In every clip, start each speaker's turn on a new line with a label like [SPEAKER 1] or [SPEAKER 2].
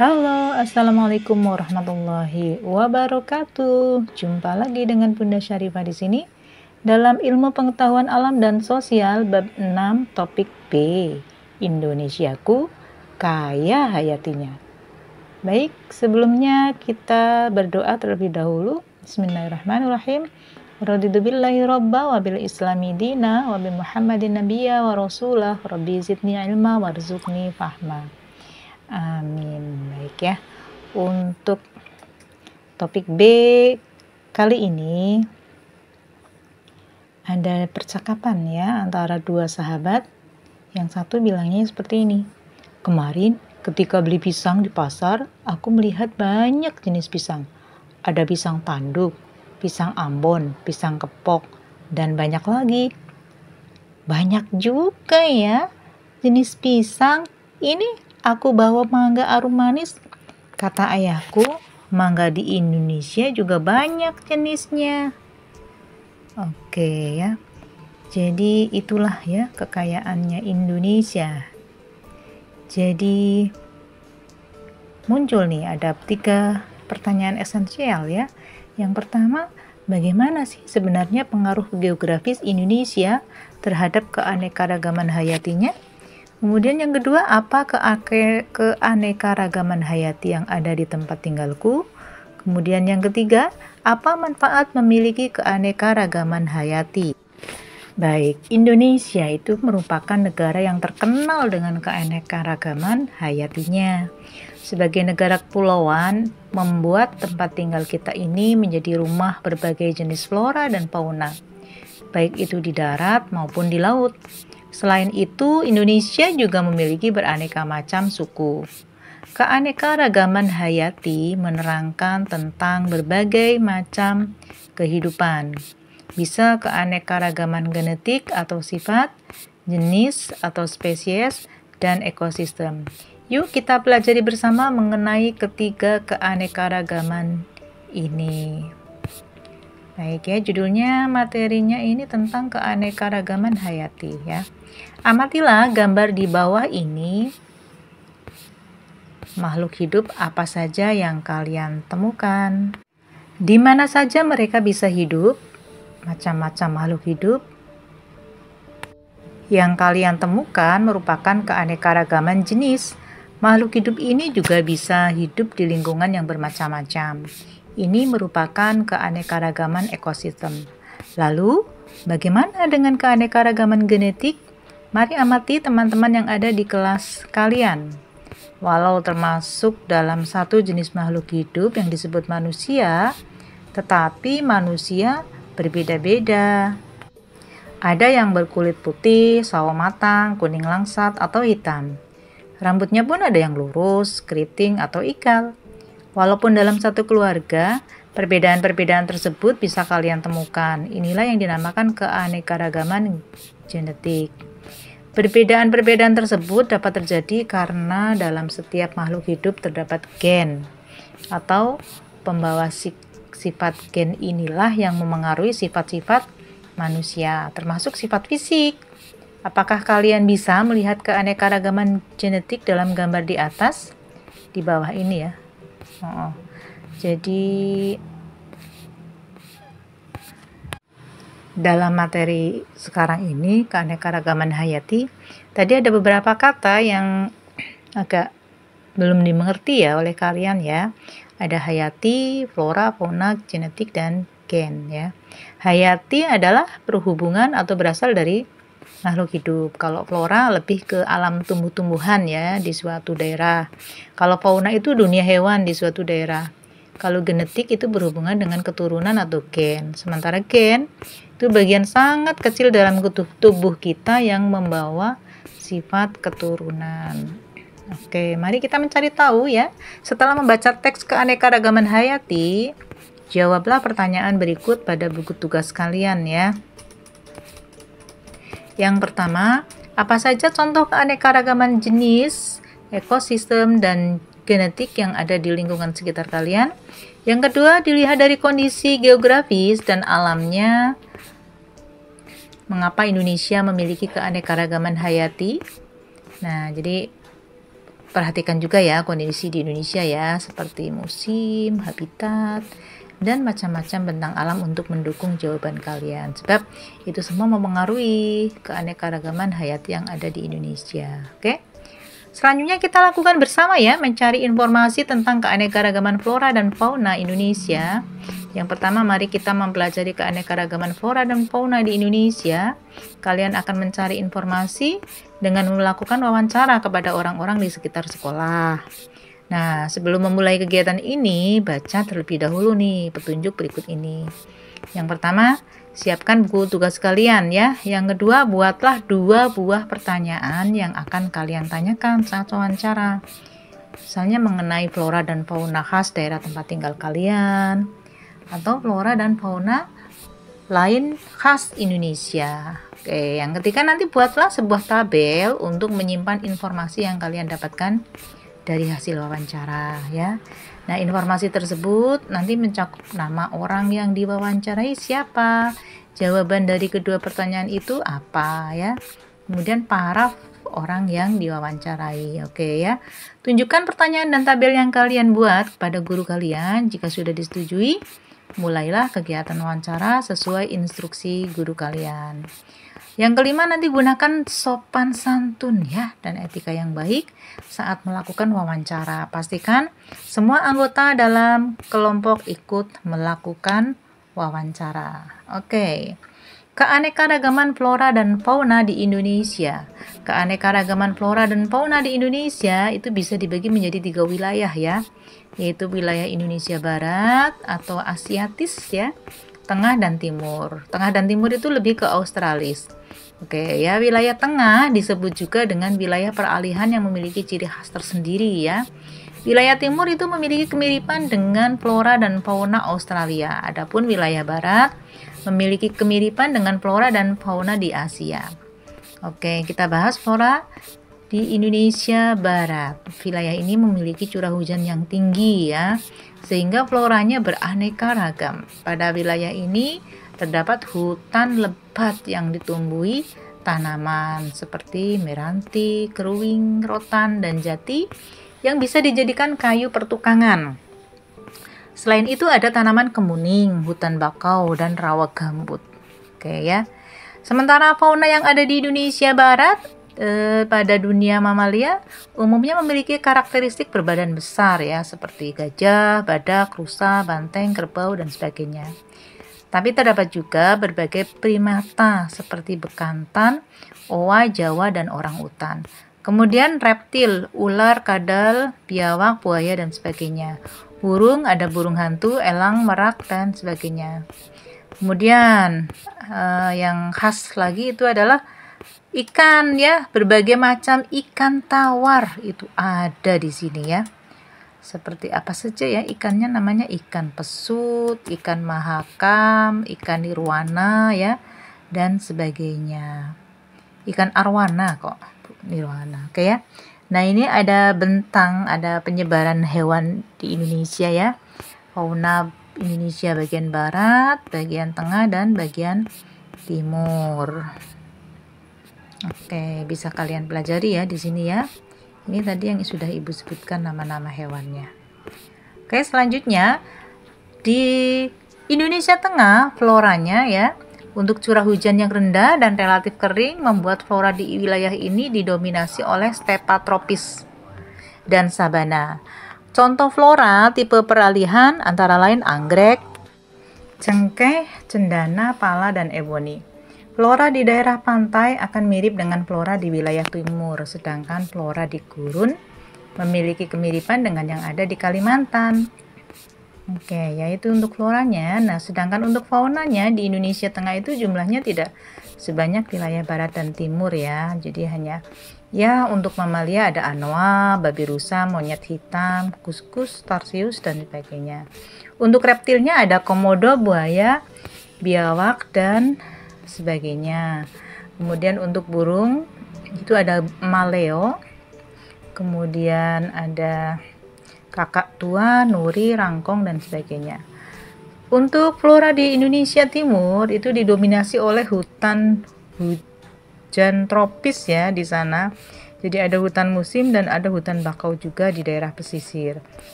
[SPEAKER 1] Halo, assalamualaikum warahmatullahi wabarakatuh. Jumpa lagi dengan Bunda Syarifah di sini dalam ilmu pengetahuan alam dan sosial bab 6 topik B. Indonesiaku kaya hayatinya. Baik, sebelumnya kita berdoa terlebih dahulu. Bismillahirrahmanirrahim. Raditu billahi robba wa bil islami dina wa bi muhammadin nabiyya wa rasulah rabbi zidni ilma warzuqni fahma. Amin. Baik ya. Untuk topik B kali ini ada percakapan ya antara dua sahabat. Yang satu bilangnya seperti ini. Kemarin ketika beli pisang di pasar, aku melihat banyak jenis pisang. Ada pisang tanduk, pisang ambon, pisang kepok, dan banyak lagi. Banyak juga ya jenis pisang. Ini aku bawa mangga arum manis. Kata ayahku, mangga di Indonesia juga banyak jenisnya. Oke ya. Jadi itulah ya kekayaannya Indonesia. Jadi muncul nih ada 3 pertanyaan esensial ya. Yang pertama, bagaimana sih sebenarnya pengaruh geografis Indonesia terhadap keanekaragaman hayatinya? Kemudian yang kedua, apa keanekaragaman hayati yang ada di tempat tinggalku? Kemudian yang ketiga, apa manfaat memiliki keanekaragaman hayati? Baik, Indonesia itu merupakan negara yang terkenal dengan keanekaragaman hayatinya. Sebagai negara kepulauan, membuat tempat tinggal kita ini menjadi rumah berbagai jenis flora dan fauna, baik itu di darat maupun di laut. Selain itu, Indonesia juga memiliki beraneka macam suku. Keanekaragaman hayati menerangkan tentang berbagai macam kehidupan. Bisa keanekaragaman genetik atau sifat, jenis atau spesies, dan ekosistem. Yuk kita pelajari bersama mengenai ketiga keanekaragaman ini. Baik ya, judulnya materinya ini tentang keanekaragaman hayati ya. Amatilah gambar di bawah ini. Makhluk hidup apa saja yang kalian temukan? Di mana saja mereka bisa hidup? Macam-macam makhluk hidup yang kalian temukan merupakan keanekaragaman jenis. Makhluk hidup ini juga bisa hidup di lingkungan yang bermacam-macam. Ini merupakan keanekaragaman ekosistem. Lalu, bagaimana dengan keanekaragaman genetik? Mari amati teman-teman yang ada di kelas kalian. Walau termasuk dalam satu jenis makhluk hidup yang disebut manusia, tetapi manusia berbeda-beda. Ada yang berkulit putih, sawo matang, kuning langsat, atau hitam. Rambutnya pun ada yang lurus, keriting, atau ikal. Walaupun dalam satu keluarga, perbedaan-perbedaan tersebut bisa kalian temukan. Inilah yang dinamakan keanekaragaman genetik. Perbedaan-perbedaan tersebut dapat terjadi karena dalam setiap makhluk hidup terdapat gen atau pembawa sifat gen inilah yang memengaruhi sifat-sifat manusia, termasuk sifat fisik. Apakah kalian bisa melihat keanekaragaman genetik dalam gambar di atas? Di bawah ini ya. Jadi dalam materi sekarang ini keanekaragaman hayati, tadi ada beberapa kata yang agak belum dimengerti ya oleh kalian ya. Ada hayati, flora, fauna, genetik, dan gen ya. Hayati adalah berhubungan atau berasal dari makhluk hidup. Kalau flora lebih ke alam tumbuh-tumbuhan ya di suatu daerah. Kalau fauna itu dunia hewan di suatu daerah. Kalau genetik itu berhubungan dengan keturunan atau gen. Sementara gen itu bagian sangat kecil dalam tubuh kita yang membawa sifat keturunan. Oke, mari kita mencari tahu ya. Setelah membaca teks keanekaragaman hayati, jawablah pertanyaan berikut pada buku tugas kalian ya. Yang pertama, apa saja contoh keanekaragaman jenis, ekosistem, dan genetik yang ada di lingkungan sekitar kalian? Yang kedua, dilihat dari kondisi geografis dan alamnya. Mengapa Indonesia memiliki keanekaragaman hayati? Nah, jadi perhatikan juga ya kondisi di Indonesia ya, seperti musim, habitat, dan macam-macam bentang alam untuk mendukung jawaban kalian. Sebab itu semua mempengaruhi keanekaragaman hayati yang ada di Indonesia. Oke? Selanjutnya kita lakukan bersama ya, mencari informasi tentang keanekaragaman flora dan fauna Indonesia. Yang pertama, mari kita mempelajari keanekaragaman flora dan fauna di Indonesia. Kalian akan mencari informasi dengan melakukan wawancara kepada orang-orang di sekitar sekolah. Nah, sebelum memulai kegiatan ini, baca terlebih dahulu nih petunjuk berikut ini. Yang pertama, siapkan buku tugas kalian ya. Yang kedua, buatlah 2 buah pertanyaan yang akan kalian tanyakan saat wawancara. Misalnya mengenai flora dan fauna khas daerah tempat tinggal kalian, atau flora dan fauna lain khas Indonesia. Oke, yang ketiga nanti buatlah sebuah tabel untuk menyimpan informasi yang kalian dapatkan dari hasil wawancara ya. Nah, informasi tersebut nanti mencakup nama orang yang diwawancarai siapa, jawaban dari kedua pertanyaan itu apa ya, kemudian paraf orang yang diwawancarai. Oke ya, tunjukkan pertanyaan dan tabel yang kalian buat kepada guru kalian. Jika sudah disetujui, mulailah kegiatan wawancara sesuai instruksi guru kalian. Yang kelima, nanti gunakan sopan santun ya dan etika yang baik saat melakukan wawancara. Pastikan semua anggota dalam kelompok ikut melakukan wawancara. Oke. Keanekaragaman flora dan fauna di Indonesia. Keanekaragaman flora dan fauna di Indonesia itu bisa dibagi menjadi 3 wilayah ya, yaitu wilayah Indonesia Barat atau Asiatis ya, Tengah dan Timur. Tengah dan Timur itu lebih ke Australis. Oke ya, wilayah tengah disebut juga dengan wilayah peralihan yang memiliki ciri khas tersendiri ya. Wilayah timur itu memiliki kemiripan dengan flora dan fauna Australia. Adapun wilayah barat memiliki kemiripan dengan flora dan fauna di Asia. Oke, kita bahas flora di Indonesia Barat. Wilayah ini memiliki curah hujan yang tinggi ya, sehingga floranya beraneka ragam. Pada wilayah ini terdapat hutan lebat yang ditumbuhi tanaman seperti meranti, keruing, rotan, dan jati yang bisa dijadikan kayu pertukangan. Selain itu ada tanaman kemuning, hutan bakau, dan rawa gambut. Oke ya. Sementara fauna yang ada di Indonesia Barat pada dunia mamalia umumnya memiliki karakteristik berbadan besar ya, seperti gajah, badak, rusa, banteng, kerbau, dan sebagainya. Tapi terdapat juga berbagai primata seperti bekantan, owa, jawa, dan orangutan. Kemudian reptil, ular, kadal, biawak, buaya, dan sebagainya. Burung, ada burung hantu, elang, merak, dan sebagainya. Kemudian yang khas lagi itu adalah ikan ya, berbagai macam ikan tawar itu ada di sini ya. Seperti apa saja ya ikannya, namanya ikan pesut, ikan mahakam, ikan nirwana ya, dan sebagainya. Ikan arwana kok, nirwana. Oke ya. Nah, ini ada bentang, ada penyebaran hewan di Indonesia ya. Fauna Indonesia bagian barat, bagian tengah, dan bagian timur. Oke, bisa kalian pelajari ya di sini ya. Ini tadi yang sudah Ibu sebutkan nama-nama hewannya. Oke, selanjutnya di Indonesia Tengah floranya ya, untuk curah hujan yang rendah dan relatif kering membuat flora di wilayah ini didominasi oleh stepa tropis dan sabana. Contoh flora tipe peralihan antara lain anggrek, cengkeh, cendana, pala, dan eboni. Flora di daerah pantai akan mirip dengan flora di wilayah timur, sedangkan flora di gurun memiliki kemiripan dengan yang ada di Kalimantan. Oke, yaitu untuk floranya. Nah, sedangkan untuk faunanya di Indonesia Tengah itu jumlahnya tidak sebanyak wilayah barat dan timur ya. Jadi hanya ya untuk mamalia ada anoa, babi rusa, monyet hitam, kuskus, tarsius, dan sebagainya. Untuk reptilnya ada komodo, buaya, biawak, dan sebagainya. Kemudian untuk burung itu ada maleo, kemudian ada kakak tua, nuri, rangkong, dan sebagainya. Untuk flora di Indonesia Timur itu didominasi oleh hutan hujan tropis ya di sana, Jadi ada hutan musim dan ada hutan bakau juga di daerah pesisir.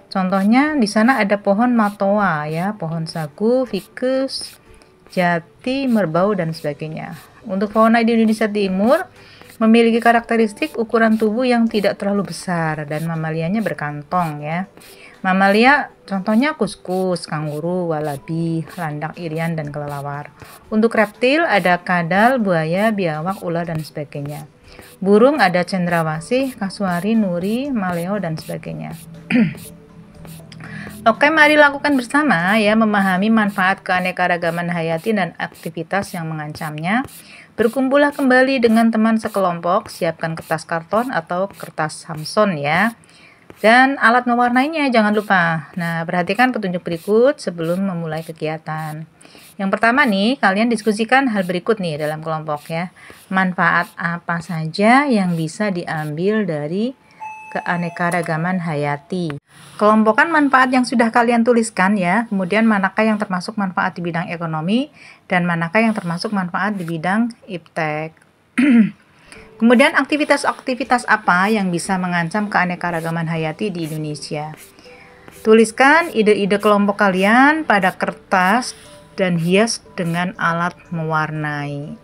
[SPEAKER 1] Contohnya di sana ada pohon matoa ya, pohon sagu, ficus, jati, merbau dan sebagainya. Untuk fauna di Indonesia Timur memiliki karakteristik ukuran tubuh yang tidak terlalu besar dan mamalianya berkantong ya. Mamalia contohnya kuskus, kanguru, walabi, landak irian dan kelelawar. Untuk reptil ada kadal, buaya, biawak, ular dan sebagainya. Burung ada cendrawasih, kasuari, nuri, maleo dan sebagainya. Oke, mari lakukan bersama ya, memahami manfaat keanekaragaman hayati dan aktivitas yang mengancamnya. Berkumpullah kembali dengan teman sekelompok, siapkan kertas karton atau kertas Samson ya. Dan alat mewarnainya jangan lupa. Nah, perhatikan petunjuk berikut sebelum memulai kegiatan. Yang pertama nih, kalian diskusikan hal berikut nih dalam kelompok ya. Manfaat apa saja yang bisa diambil dari keanekaragaman hayati. Kelompokkan manfaat yang sudah kalian tuliskan ya, kemudian manakah yang termasuk manfaat di bidang ekonomi dan manakah yang termasuk manfaat di bidang iptek. Kemudian aktivitas-aktivitas apa yang bisa mengancam keanekaragaman hayati di Indonesia. Tuliskan ide-ide kelompok kalian pada kertas dan hias dengan alat mewarnai.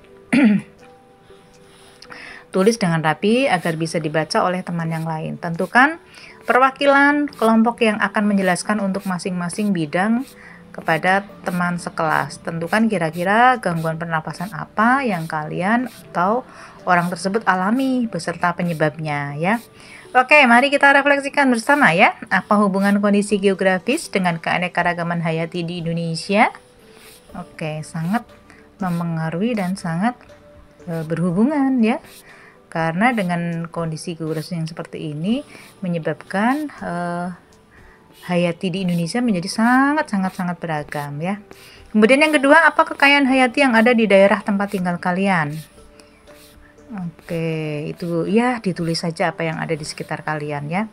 [SPEAKER 1] Tulis dengan rapi agar bisa dibaca oleh teman yang lain. Tentukan perwakilan kelompok yang akan menjelaskan untuk masing-masing bidang kepada teman sekelas. Tentukan kira-kira gangguan pernapasan apa yang kalian atau orang tersebut alami beserta penyebabnya ya. Oke, mari kita refleksikan bersama ya. Apa hubungan kondisi geografis dengan keanekaragaman hayati di Indonesia? Oke, sangat memengaruhi dan sangat berhubungan ya. Karena dengan kondisi geografis yang seperti ini menyebabkan hayati di Indonesia menjadi sangat beragam ya. Kemudian yang kedua, apa kekayaan hayati yang ada di daerah tempat tinggal kalian? Oke, itu ya ditulis saja apa yang ada di sekitar kalian ya.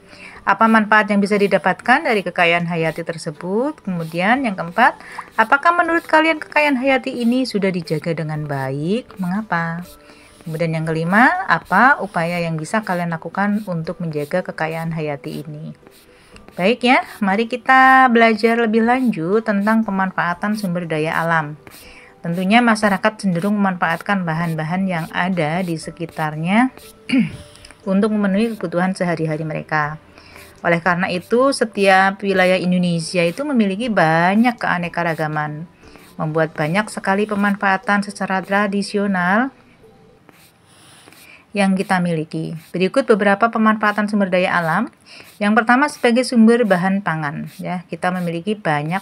[SPEAKER 1] Apa manfaat yang bisa didapatkan dari kekayaan hayati tersebut? Kemudian yang keempat, apakah menurut kalian kekayaan hayati ini sudah dijaga dengan baik? Mengapa? Kemudian yang kelima, apa upaya yang bisa kalian lakukan untuk menjaga kekayaan hayati ini? Baik ya, mari kita belajar lebih lanjut tentang pemanfaatan sumber daya alam. Tentunya masyarakat cenderung memanfaatkan bahan-bahan yang ada di sekitarnya untuk memenuhi kebutuhan sehari-hari mereka. Oleh karena itu, setiap wilayah Indonesia itu memiliki banyak keanekaragaman, membuat banyak sekali pemanfaatan secara tradisional yang kita miliki. Berikut beberapa pemanfaatan sumber daya alam. Yang pertama sebagai sumber bahan pangan ya. Kita memiliki banyak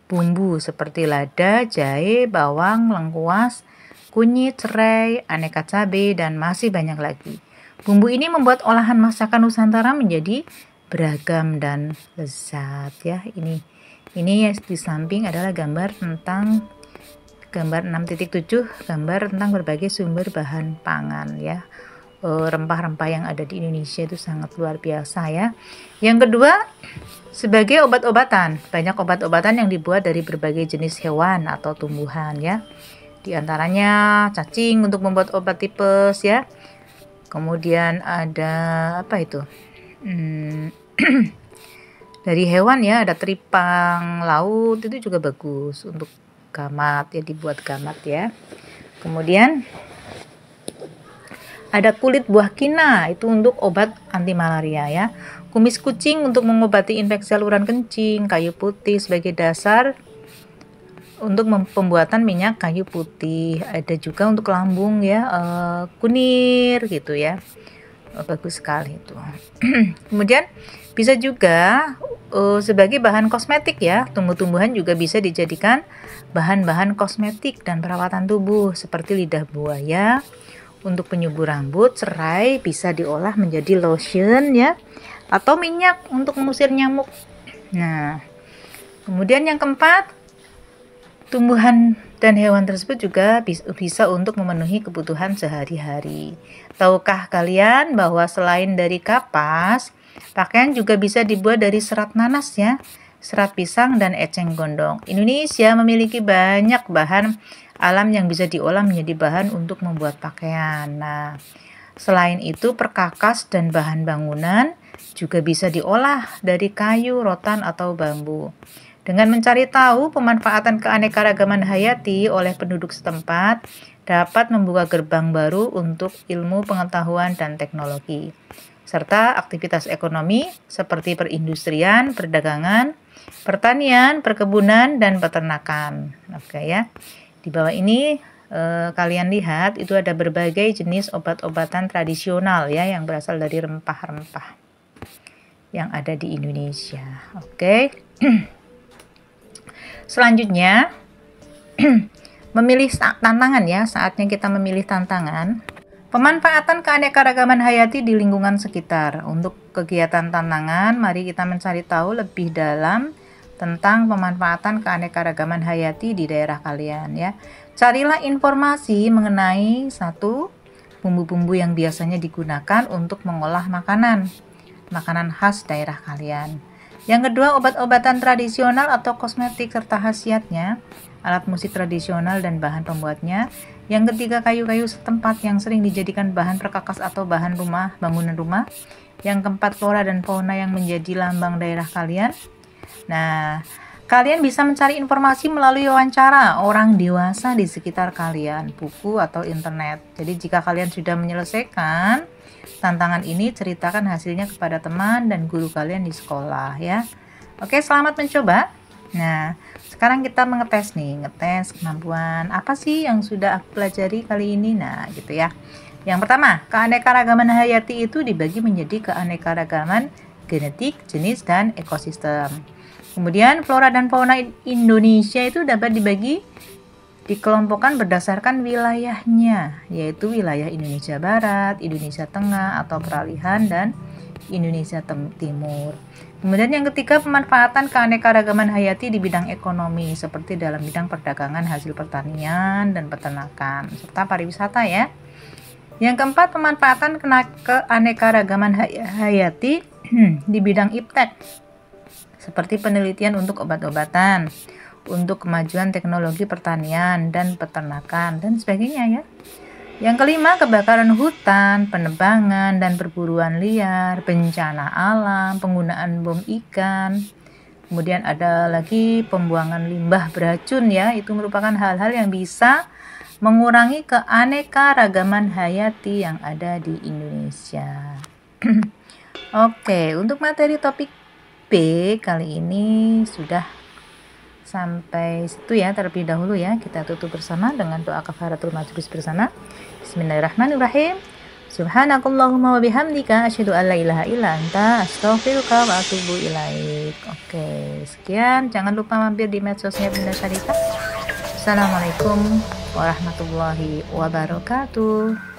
[SPEAKER 1] bumbu seperti lada, jahe, bawang, lengkuas, kunyit, serai, aneka cabai dan masih banyak lagi. Bumbu ini membuat olahan masakan Nusantara menjadi beragam dan lezat ya. Ini di samping adalah gambar 6.7, gambar tentang berbagai sumber bahan pangan ya. Rempah-rempah yang ada di Indonesia itu sangat luar biasa ya. Yang kedua, sebagai obat-obatan. Banyak obat-obatan yang dibuat dari berbagai jenis hewan atau tumbuhan ya. Di antaranya cacing untuk membuat obat tipes ya. Kemudian ada apa itu? Dari hewan ya, ada teripang laut, itu juga bagus untuk gamat ya, dibuat gamat ya. Kemudian ada kulit buah kina, itu untuk obat anti malaria ya. Kumis kucing untuk mengobati infeksi saluran kencing. Kayu putih sebagai dasar untuk pembuatan minyak kayu putih. Ada juga untuk lambung ya, kunir gitu ya. Bagus sekali itu. Kemudian bisa juga sebagai bahan kosmetik ya. Tumbuh-tumbuhan juga bisa dijadikan bahan-bahan kosmetik dan perawatan tubuh seperti lidah buaya untuk penyubur rambut. Serai bisa diolah menjadi lotion ya, atau minyak untuk mengusir nyamuk. Nah, kemudian yang keempat, tumbuhan dan hewan tersebut juga bisa untuk memenuhi kebutuhan sehari-hari. Tahukah kalian bahwa selain dari kapas, pakaian juga bisa dibuat dari serat nanas ya, serat pisang dan eceng gondong. Indonesia memiliki banyak bahan alam yang bisa diolah menjadi bahan untuk membuat pakaian. Nah, Selain itu, perkakas dan bahan bangunan juga bisa diolah dari kayu, rotan, atau bambu. Dengan mencari tahu pemanfaatan keanekaragaman hayati oleh penduduk setempat, dapat membuka gerbang baru untuk ilmu pengetahuan dan teknologi, serta aktivitas ekonomi seperti perindustrian, perdagangan, pertanian, perkebunan, dan peternakan. Oke ya. Di bawah ini kalian lihat itu ada berbagai jenis obat-obatan tradisional ya yang berasal dari rempah-rempah yang ada di Indonesia. Oke. Selanjutnya memilih tantangan ya, saatnya kita memilih tantangan. Pemanfaatan keanekaragaman hayati di lingkungan sekitar. Untuk kegiatan tantangan, mari kita mencari tahu lebih dalam tentang pemanfaatan keanekaragaman hayati di daerah kalian ya. Carilah informasi mengenai satu, bumbu-bumbu yang biasanya digunakan untuk mengolah makanan khas daerah kalian. Yang kedua, obat-obatan tradisional atau kosmetik serta khasiatnya, alat musik tradisional dan bahan pembuatnya. Yang ketiga, kayu-kayu setempat yang sering dijadikan bahan perkakas atau bahan bangunan rumah. Yang keempat, flora dan fauna yang menjadi lambang daerah kalian. Nah, kalian bisa mencari informasi melalui wawancara orang dewasa di sekitar kalian, buku atau internet. Jadi jika kalian sudah menyelesaikan tantangan ini, ceritakan hasilnya kepada teman dan guru kalian di sekolah ya. Oke, selamat mencoba. Nah, sekarang kita ngetes kemampuan apa sih yang sudah aku pelajari kali ini. Nah, gitu ya. Yang pertama, keanekaragaman hayati itu dibagi menjadi keanekaragaman genetik, jenis, dan ekosistem. Kemudian, flora dan fauna Indonesia itu dapat dikelompokkan berdasarkan wilayahnya, yaitu wilayah Indonesia Barat, Indonesia Tengah atau Peralihan, dan Indonesia Timur. Kemudian yang ketiga, pemanfaatan keanekaragaman hayati di bidang ekonomi, seperti dalam bidang perdagangan hasil pertanian dan peternakan, serta pariwisata ya. Yang keempat, pemanfaatan keanekaragaman hayati di bidang iptek, seperti penelitian untuk obat-obatan, untuk kemajuan teknologi pertanian dan peternakan, dan sebagainya ya. Yang kelima, kebakaran hutan, penebangan dan perburuan liar, bencana alam, penggunaan bom ikan. Kemudian ada lagi pembuangan limbah beracun ya, itu merupakan hal-hal yang bisa mengurangi keanekaragaman hayati yang ada di Indonesia. Oke, untuk materi topik B kali ini sudah sampai situ ya terlebih dahulu ya. Kita tutup bersama dengan doa kafaratul majlis bersama. Bismillahirrahmanirrahim. Subhanakallahumma wa bihamdika asyhadu an la ilaha illa anta astaghfiruka wa atubu ilaik. Oke, sekian. Jangan lupa mampir di medsosnya Bunda Syarifah. Assalamualaikum warahmatullahi wabarakatuh.